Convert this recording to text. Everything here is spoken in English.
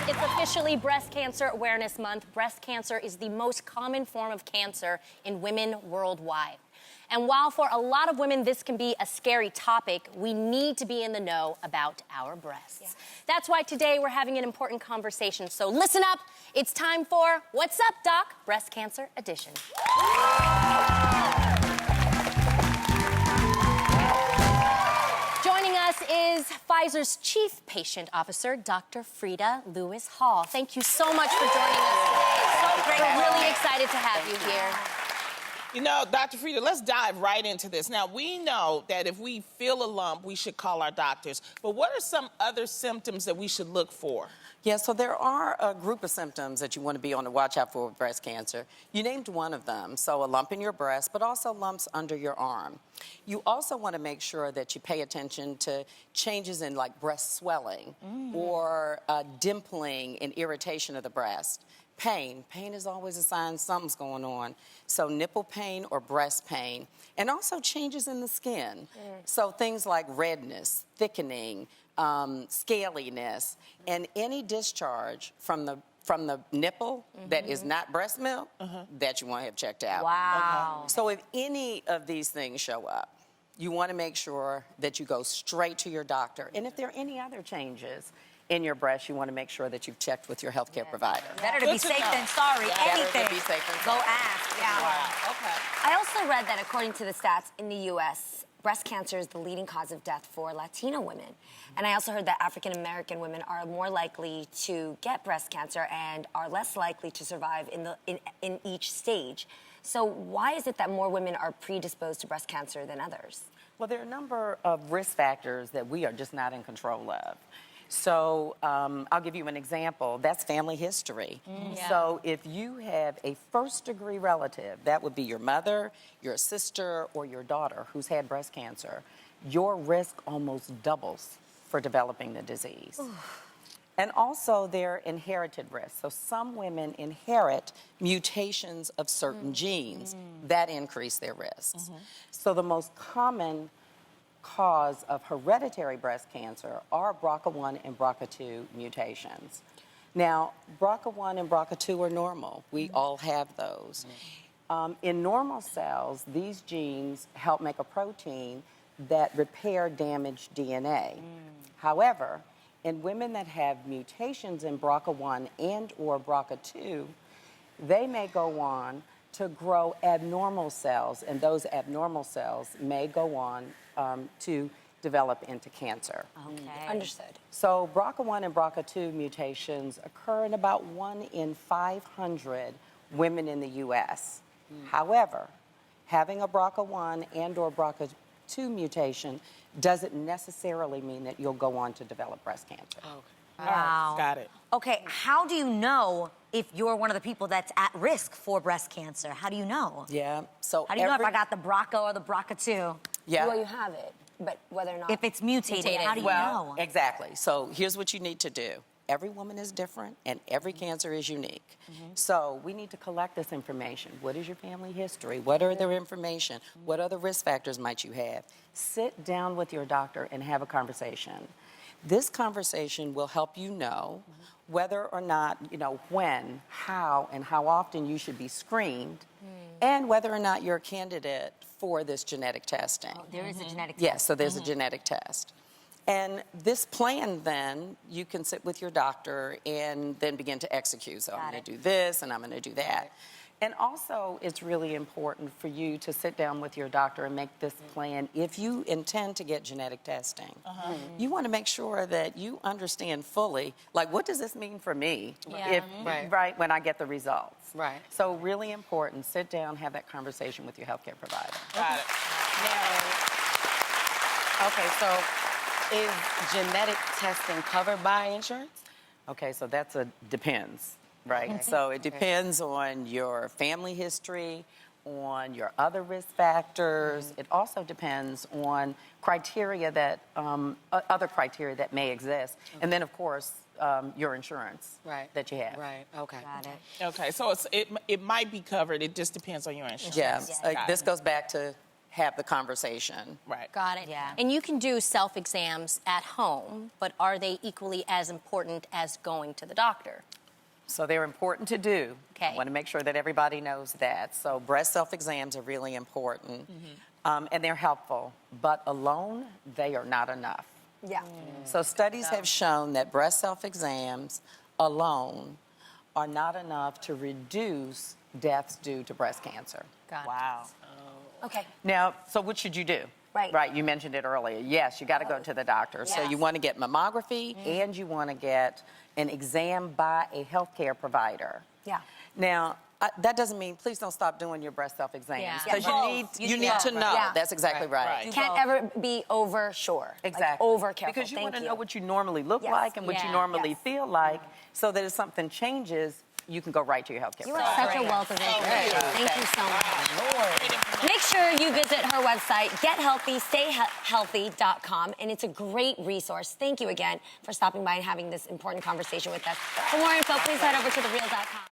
It's officially Breast Cancer Awareness Month. Breast cancer is the most common form of cancer in women worldwide. And while for a lot of women this can be a scary topic, we need to be in the know about our breasts. Yeah. That's why today we're having an important conversation. So listen up. It's time for What's Up, Doc? Breast Cancer Edition. Joining us is Pfizer's Chief Patient Officer, Dr. Freda Lewis Hall. Thank you so much for joining us today. So great. We're really excited to have you here. You know, Dr. Freda, let's dive right into this. Now, we know that if we feel a lump, we should call our doctors. But what are some other symptoms that we should look for? Yeah, so there are a group of symptoms that you want to be on the watch out for with breast cancer. You named one of them, so a lump in your breast, but also lumps under your arm. You also want to make sure that you pay attention to changes in like breast swelling or dimpling and irritation of the breast. Pain is always a sign something's going on. So nipple pain or breast pain, and also changes in the skin. So things like redness, thickening, scaliness, and any discharge from the nipple that is not breast milk that you want to have checked out. Wow. So if any of these things show up, you want to make sure that you go straight to your doctor. And if there are any other changes in your breast, you want to make sure that you've checked with your healthcare provider. Better to be safe than sorry. Anything. Better to be safe than Go sorry. ask. Yeah. Wow, okay. I also read that according to the stats in the U.S., breast cancer is the leading cause of death for Latino women. And I also heard that African American women are more likely to get breast cancer and are less likely to survive in each stage. So why is it that more women are predisposed to breast cancer than others? Well, there are a number of risk factors that we are just not in control of. So I'll give you an example. That's family history. So if you have a first-degree relative, that would be your mother, your sister, or your daughter who's had breast cancer, your risk almost doubles for developing the disease. And also there are inherited risks. So some women inherit mutations of certain genes that increase their risks. So the most common cause of hereditary breast cancer are BRCA1 and BRCA2 mutations. Now, BRCA1 and BRCA2 are normal. We all have those. In normal cells, these genes help make a protein that repair damaged DNA. However, in women that have mutations in BRCA1 and or BRCA2, they may go on to grow abnormal cells, and those abnormal cells may go on to develop into cancer. Okay. Understood. So BRCA1 and BRCA2 mutations occur in about 1 in 500 women in the U.S. However, having a BRCA1 and or BRCA2 mutation doesn't necessarily mean that you'll go on to develop breast cancer. Wow. Got it. Okay, how do you know if you're one of the people that's at risk for breast cancer? How do you know? Yeah, so How do you know if I got the BRCA or the BRCA2? Yeah. Well, you have it, but whether or not... If it's mutated, how do you know? Exactly. So here's what you need to do. Every woman is different, and every cancer is unique. So we need to collect this information. What is your family history? What are the information? What other risk factors might you have? Sit down with your doctor and have a conversation. This conversation will help you know whether or not, when, how, and how often you should be screened, and whether or not you're a candidate for this genetic testing. Oh, there is a genetic test. Yes, so there's a genetic test. And this plan, then, you can sit with your doctor and then begin to execute. So I'm going to do this, and I'm going to do that. And also, it's really important for you to sit down with your doctor and make this plan. If you intend to get genetic testing, you want to make sure that you understand fully, like, what does this mean for me right when I get the results? Right. So really important, sit down, have that conversation with your healthcare provider. Got it. Okay, so is genetic testing covered by insurance? Okay, so that's a depends. Right, so it depends on your family history, on your other risk factors. It also depends on criteria that, other criteria that may exist. And then, of course, your insurance that you have. Right, okay. Got it. Okay, so it might be covered. It just depends on your insurance. Yeah, this goes back to have the conversation. Right. Got it. Yeah. And you can do self-exams at home, but are they equally as important as going to the doctor? So they're important to do. Okay. I want to make sure that everybody knows that. So breast self-exams are really important, and they're helpful. But alone, they are not enough. Yeah. So studies have shown that breast self-exams alone are not enough to reduce deaths due to breast cancer. Got it. Wow. Okay. Now, so what should you do? Right. Right, you mentioned it earlier. Yes, you got to go to the doctor. So Yes. you want to get mammography and you want to get an exam by a healthcare provider. Yeah. Now, that doesn't mean please don't stop doing your breast self-exams Yeah. because Yeah, you both. need You you need need to both, know. right. Yeah. That's exactly right. Right. Can't ever be over sure. Exactly. Like, over careful. Because you Thank want to you. know what you normally look Yes. like and what Yeah. you normally Yes. feel like, so that if something changes, you can go right to your healthcare You provider. are such a wealth of information. Thank you so much. Great information. Make sure you visit her website, gethealthystayhealthy.com, and it's a great resource. Thank you again for stopping by and having this important conversation with us. For more info, please head over to thereal.com.